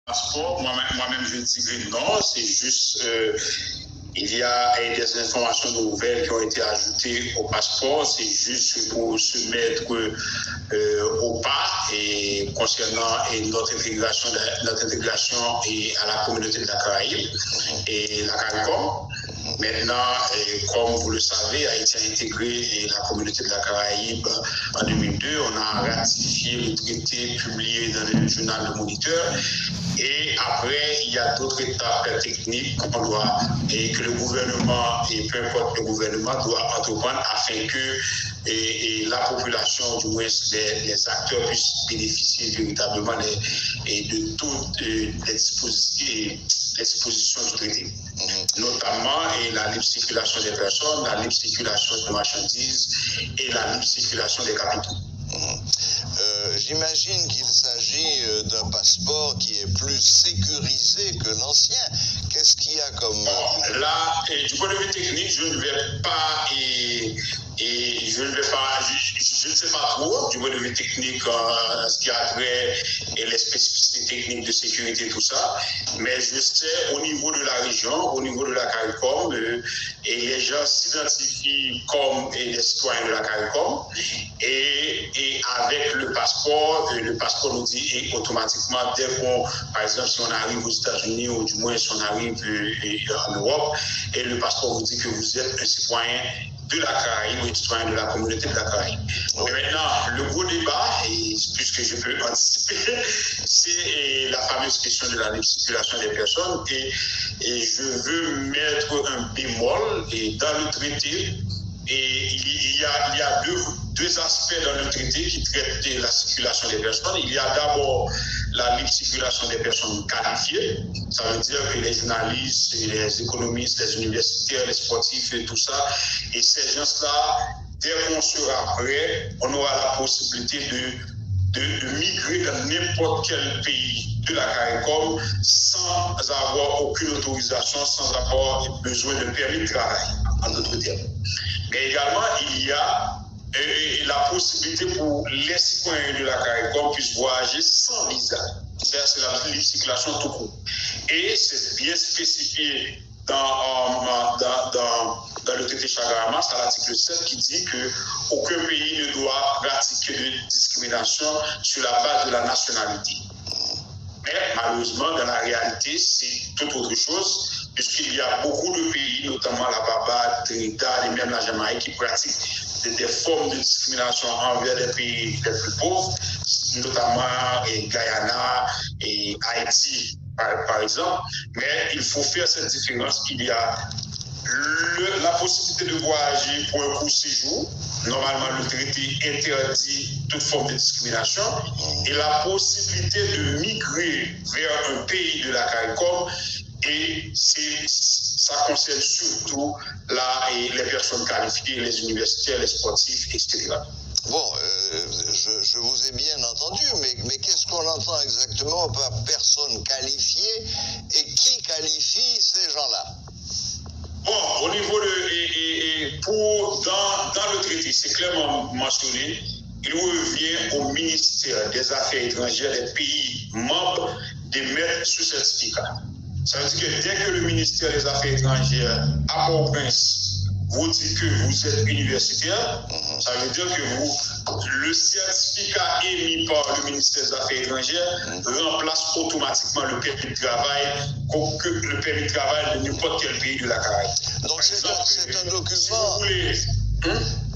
passeport, moi-même je dirais non, c'est juste il y a des informations nouvelles qui ont été ajoutées au passeport, c'est juste pour se mettre au pas et concernant notre intégration et à la communauté de la Caraïbe et la CARICOM. Maintenant, comme vous le savez, Haïti a intégré la communauté de la Caraïbe en 2002. On a ratifié le traité publié dans le journal Le Moniteur. Et après, il y a d'autres étapes techniques qu'on doit, et que le gouvernement, et peu importe le gouvernement, doit entreprendre afin que la population, du moins les acteurs, puissent bénéficier véritablement de toutes les dispositions du traité. Notamment la libre circulation des personnes, la libre circulation des marchandises et la libre circulation des capitaux. J'imagine qu'il s'agit d'un passeport qui est plus sécurisé que l'ancien. Qu'est-ce qu'il y a comme... Là, du point de vue technique, je ne sais pas trop, du point de vue technique, ce qui a trait et les spécificités techniques de sécurité, tout ça. Mais je sais, au niveau de la région, au niveau de la CARICOM, et les gens s'identifient comme des citoyens de la CARICOM. Et avec le passeport nous dit automatiquement, dès qu'on, par exemple, si on arrive aux États-Unis ou du moins si on arrive en Europe, et le passeport vous dit que vous êtes un citoyen de la Caraïbe ou un citoyen de la communauté de la Caraïbe. Mais maintenant, le gros débat, et puisque je peux anticiper, c'est la fameuse question de la libre circulation des personnes. Et je veux mettre un bémol dans le traité. Et il y a deux aspects dans le traité qui traitent de la circulation des personnes. Il y a d'abord la libre circulation des personnes qualifiées. Ça veut dire que les journalistes, les économistes, les universitaires, les sportifs et tout ça. Et ces gens-là, dès qu'on sera prêt, on aura la possibilité de migrer dans n'importe quel pays de la CARICOM sans avoir aucune autorisation, sans avoir besoin de permis de travail, en d'autres termes. Mais également, il y a la possibilité pour les citoyens de la CARICOM puissent voyager sans visa. C'est la libre circulation tout court. Et c'est bien spécifié dans le traité Chagarama, c'est l'article 7 qui dit qu'aucun pays ne doit pratiquer de discrimination sur la base de la nationalité. Mais malheureusement, dans la réalité, c'est tout autre chose, puisqu'il y a beaucoup de pays, notamment la Barbade, Trinidad et même la Jamaïque, qui pratiquent des formes de discrimination envers les pays les plus pauvres, notamment Guyana et Haïti, par exemple. Mais il faut faire cette différence qu'il y a la possibilité de voyager pour un court séjour. Normalement, le traité interdit toute forme de discrimination. Et la possibilité de migrer vers un pays de la CARICOM, et ça concerne surtout les personnes qualifiées, les universitaires, les sportifs, etc. Bon, je vous ai bien entendu, mais qu'est-ce qu'on entend exactement par personnes qualifiées et qui qualifie ces gens-là? Bon, au niveau dans le traité, c'est clairement mentionné, il revient au ministère des Affaires étrangères des pays membres d'émettre ce certificat. Ça veut dire que dès que le ministère des Affaires étrangères à Port-au-Prince vous dit que vous êtes universitaire, ça veut dire que le certificat émis par le ministère des Affaires étrangères remplace automatiquement le permis de travail de n'importe quel pays de la Caraïbe. Donc c'est un document... Si vous voulez,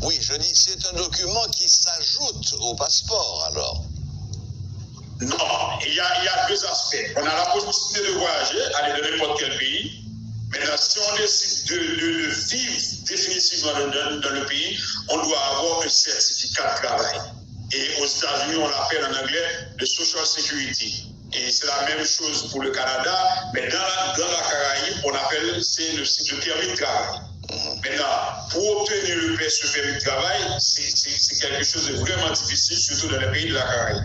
oui, je dis c'est un document qui s'ajoute au passeport alors. Non, il y a deux aspects. On a la possibilité de voyager, aller dans n'importe quel pays. Maintenant, si on décide de vivre définitivement dans le pays, on doit avoir un certificat de travail. Et aux États-Unis, on l'appelle en anglais le Social Security. Et c'est la même chose pour le Canada, mais dans la Caraïbe, on appelle le permis de travail. Maintenant, pour obtenir ce permis de travail, c'est quelque chose de vraiment difficile, surtout dans les pays de la Caraïbe.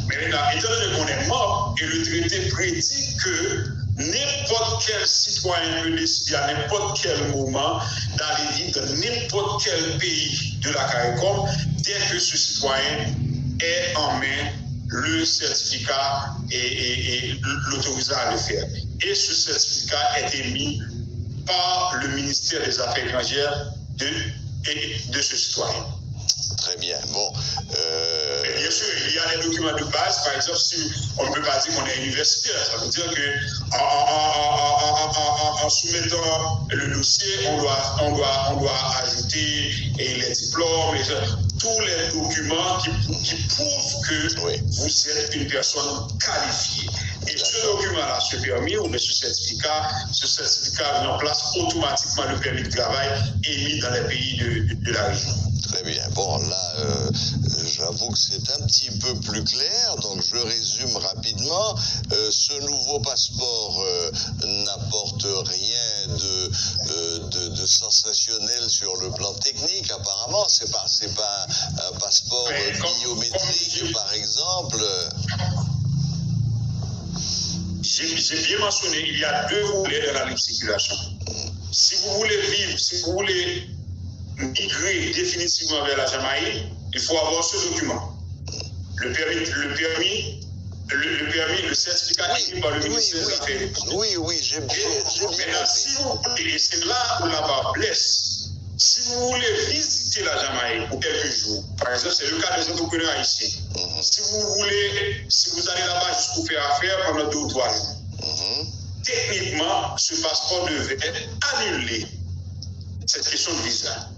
Mais maintenant, étant donné qu'on est membre, et le traité prédit que n'importe quel citoyen peut décider à n'importe quel moment d'aller vivre dans n'importe quel pays de la CARICOM dès que ce citoyen est en main le certificat et l'autorisant à le faire. Et ce certificat est émis par le ministère des Affaires étrangères de ce citoyen. Très bien. Bon. Bien sûr, il y a des documents de base. Par exemple, si on ne peut pas dire qu'on est universitaire, ça veut dire qu'en soumettant le dossier, on doit ajouter les diplômes, tous les documents qui prouvent que oui. vous êtes une personne qualifiée. Et ce document-là, ce permis ou ce certificat remplace automatiquement le permis de travail émis dans les pays de la région. Très bien. Bon, là, j'avoue que c'est un petit peu plus clair, donc je résume rapidement. Ce nouveau passeport n'apporte rien de sensationnel sur le plan technique, apparemment. C'est pas un passeport biométrique, par exemple. J'ai bien mentionné, il y a deux volets dans la libre circulation. Si vous voulez vivre, si vous voulez migrer définitivement vers la Jamaïque, il faut avoir ce document. Le certificat émis par le ministère des Affaires étrangères. Oui, j'ai bien maintenant, si vous voulez, et c'est là où la barre blesse, si vous voulez visiter la Jamaïque pour quelques jours, par exemple, c'est le cas des entrepreneurs haïtiens. Si vous allez là-bas juste pour faire affaire pendant 2 ou 3 jours, techniquement, ce passeport devait annuler cette question de visa.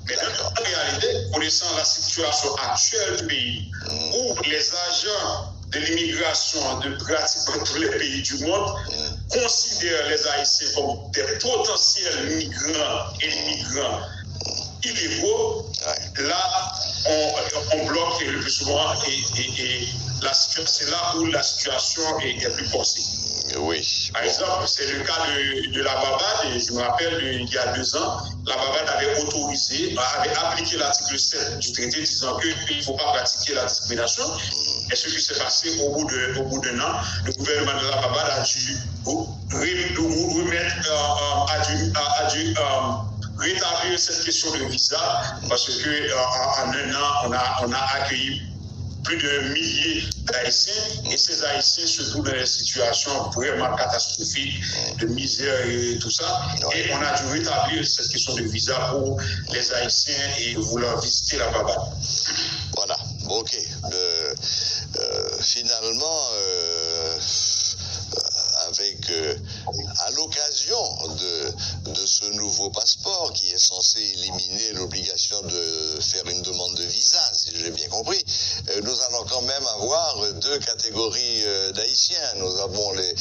Mais en réalité, connaissant la situation actuelle du pays, où les agents de l'immigration de pratiquement tous les pays du monde considèrent les Haïtiens comme des potentiels migrants et immigrants illégaux, là, on bloque le plus souvent et c'est là où la situation est plus possible. Oui. Par exemple, c'est le cas de la Barbade, et je me rappelle, il y a 2 ans, la Barbade avait appliqué l'article 7 du traité disant qu'il ne faut pas pratiquer la discrimination. Et ce qui s'est passé au bout d'un an, le gouvernement de la Barbade a dû rétablir cette question de visa parce qu'en un an, on a accueilli plus de milliers d'Haïtiens et ces Haïtiens se trouvent dans des situations vraiment catastrophiques, de misère et tout ça. Et on a dû rétablir cette question de visa pour les Haïtiens et vouloir visiter la Barbade. Voilà, ok. Finalement, à l'occasion de ce nouveau passeport qui est censé éliminer l'obligation de faire une demande de visa, si j'ai bien compris, nous allons quand même avoir 2 catégories d'Haïtiens. Nous avons les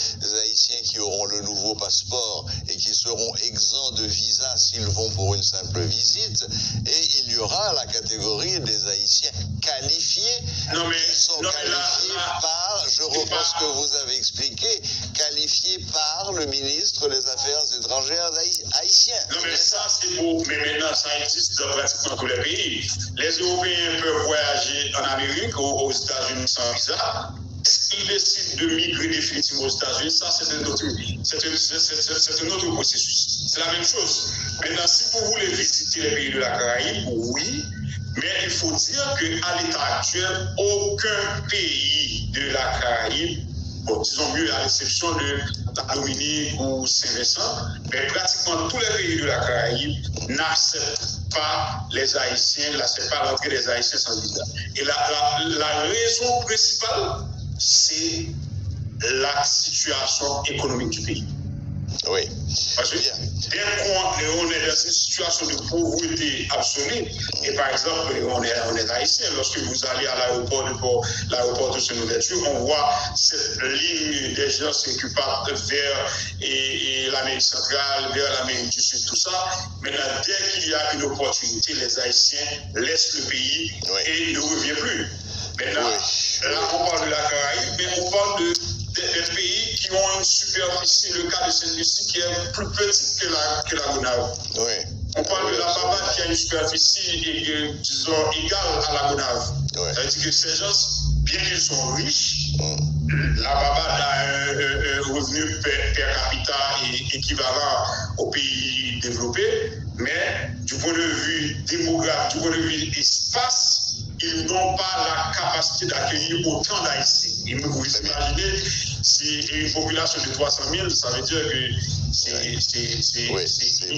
Haïtiens qui auront le nouveau passeport et qui seront exempts de visa s'ils vont pour une simple visite, et il y aura la catégorie des Haïtiens qualifiés, qui sont qualifiés par, je reprends ce que vous avez expliqué, qualifiés par le ministre des Affaires étrangères haïtien. Non, mais ça, c'est beau. Mais maintenant, ça existe dans pratiquement tous les pays. Les Européens peuvent voyager en Amérique, aux États-Unis sans visa. S'ils décident de migrer définitivement aux États-Unis, ça, c'est un autre processus. C'est la même chose. Maintenant, si vous voulez visiter les pays de la Caraïbe, oui, mais il faut dire qu'à l'état actuel, aucun pays de la Caraïbe, bon, disons mieux à l'exception de la Dominique ou Saint-Vincent, mais pratiquement tous les pays de la Caraïbe n'acceptent pas les Haïtiens, n'acceptent pas l'entrée des Haïtiens sans visa. Et la raison principale, c'est la situation économique du pays. Oui. Parce que dès qu'on est dans une situation de pauvreté absolue, et par exemple, on est haïtien, lorsque vous allez à l'aéroport de Saint-Louverture, on voit cette ligne des gens qui partent vers l'Amérique centrale, vers l'Amérique du Sud, tout ça. Maintenant, dès qu'il y a une opportunité, les Haïtiens laissent le pays et ne reviennent plus. Maintenant, là, on parle de la Caraïbe, mais on parle des pays qui ont une superficie, le cas de Saint-Lucie, qui est plus petite que la Gonave. Oui. On parle de la Barbade qui a une superficie, disons, égale à la Gonave. Oui. Ça veut dire que ces gens, bien qu'ils sont riches, la Barbade a un revenu per capita équivalent aux pays développés, mais du point de vue démographique, du point de vue espace, ils n'ont pas la capacité d'accueillir autant d'Haïtiens. Et vous pouvez imaginer, si une population de 300 000, ça veut dire que ils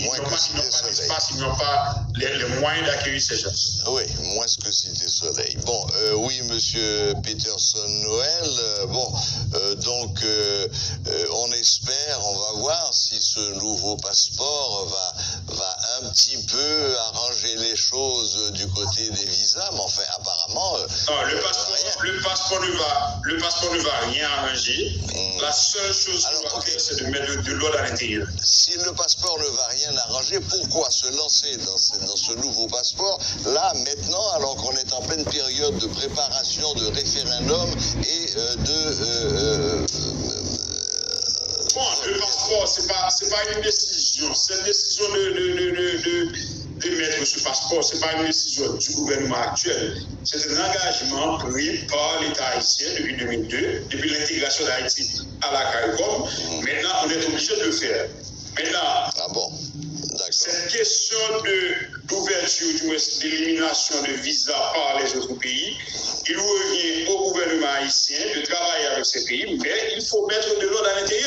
n'ont pas d'espace, ils n'ont pas les moyens d'accueillir ces gens. Oui, moins que Cité Soleil. Bon, oui, monsieur Peterson Noël. Donc, on espère, on va voir si ce nouveau passeport va un petit peu arranger les choses du côté des visas, mais enfin, apparemment... non, le passeport ne va rien arranger. La seule chose qu'il va faire, c'est de mettre de l'ordre à l'intérieur. Si le passeport ne va rien arranger, pourquoi se lancer dans ce nouveau passeport, là, maintenant, alors qu'on est en pleine période de préparation de référendum et Bon, le passeport, c'est pas une décision. Cette décision de mettre ce passeport, ce n'est pas une décision du gouvernement actuel. C'est un engagement pris par l'État haïtien depuis 2002, depuis l'intégration d'Haïti à la CARICOM. Maintenant, on est obligé de le faire. Maintenant, cette question d'ouverture, du moins d'élimination de visas par les autres pays, il revient au gouvernement haïtien de travailler avec ces pays, mais il faut mettre de l'ordre à l'intérieur.